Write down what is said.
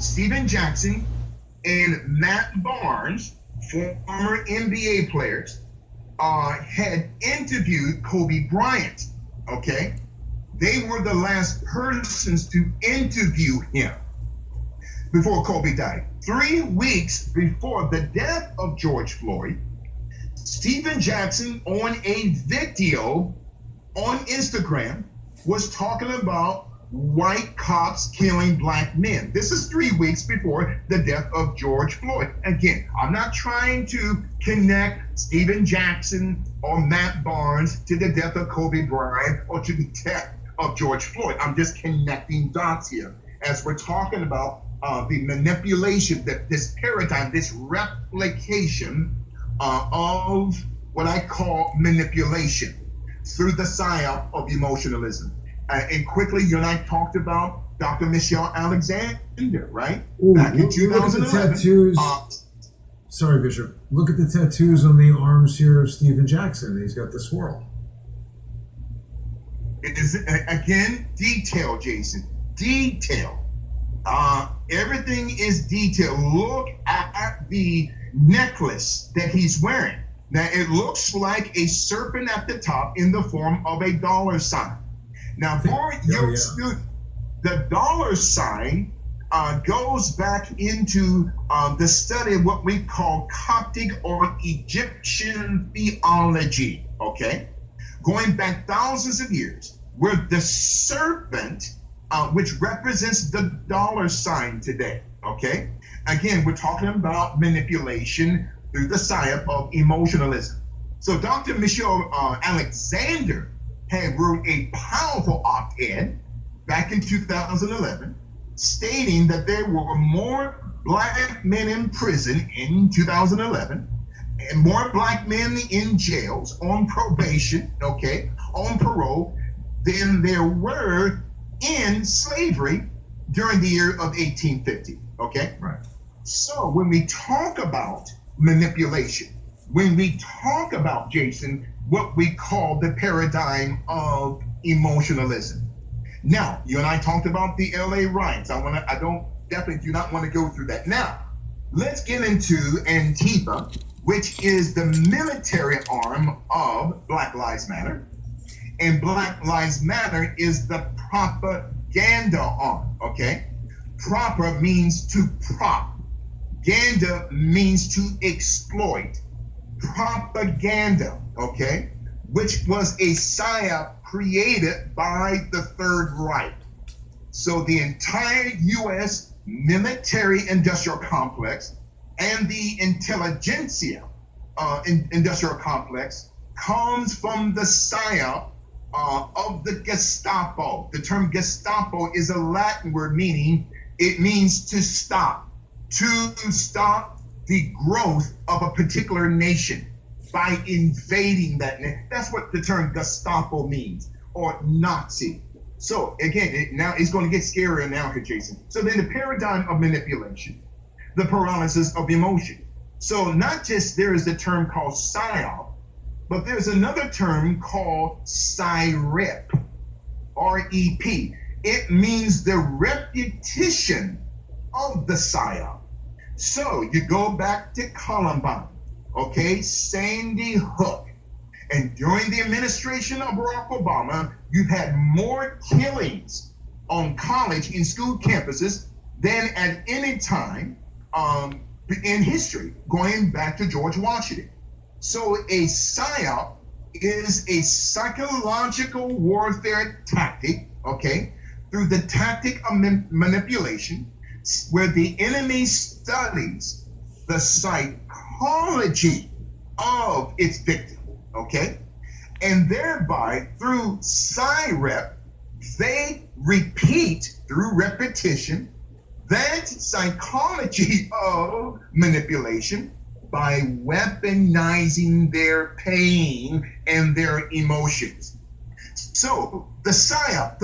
Steven Jackson and Matt Barnes, former NBA players, had interviewed Kobe Bryant, okay? They were the last persons to interview him before Kobe died. 3 weeks before the death of George Floyd, Steven Jackson on a video on Instagram was talking about white cops killing black men. This is 3 weeks before the death of George Floyd. Again, I'm not trying to connect Steven Jackson or Matt Barnes to the death of Kobe Bryant or to the death of George Floyd. I'm just connecting dots here as we're talking about the manipulation, this paradigm, this replication of what I call manipulation through the psyop of emotionalism. And quickly, you and I talked about Dr. Michelle Alexander, right? Ooh, back in look 2011. at the tattoos. Sorry, Bishop. Look at the tattoos on the arms here of Steven Jackson. He's got the swirl. It is, again, detail, Jason. Detail. Everything is detailed. Look at the necklace that he's wearing. Now, it looks like a serpent at the top in the form of a dollar sign. Now, for your student, the dollar sign goes back into the study of what we call Coptic or Egyptian theology, okay? Going back thousands of years, where the serpent, which represents the dollar sign today, okay? Again, we're talking about manipulation through the psyop of emotionalism. So Dr. Michelle Alexander had wrote a powerful op-ed back in 2011 stating that there were more black men in prison in 2011 and more black men in jails on probation, okay, on parole, than there were in slavery during the year of 1850, okay? Right. So when we talk about manipulation, when we talk about, Jason, what we call the paradigm of emotionalism. Now, you and I talked about the LA riots. I definitely do not want to go through that. Now, let's get into Antifa, which is the military arm of Black Lives Matter. And Black Lives Matter is the propaganda arm, okay? Proper means to prop. Ganda means to exploit. Propaganda, okay, which was a psyop created by the Third Reich. So the entire U.S. military industrial complex and the intelligentsia industrial complex comes from the psyop of the Gestapo. The term Gestapo is a Latin word meaning, it means to stop the growth of a particular nation by invading that nation. That's what the term Gestapo means, or Nazi. So again, now it's going to get scarier now here, Jason. So then the paradigm of manipulation, the paralysis of emotion. So not just there is the term called psyop, but there's another term called psyrep, R-E-P. It means the repetition of the psyop. So you go back to Columbine, okay, Sandy Hook. And during the administration of Barack Obama, you've had more killings on college and school campuses than at any time in history, going back to George Washington. So a psyop is a psychological warfare tactic, okay, through the tactic of manipulation, where the enemy studies the psychology of its victim, okay? And thereby, through psyrep, they repeat through repetition that psychology of manipulation by weaponizing their pain and their emotions. So the psyop, the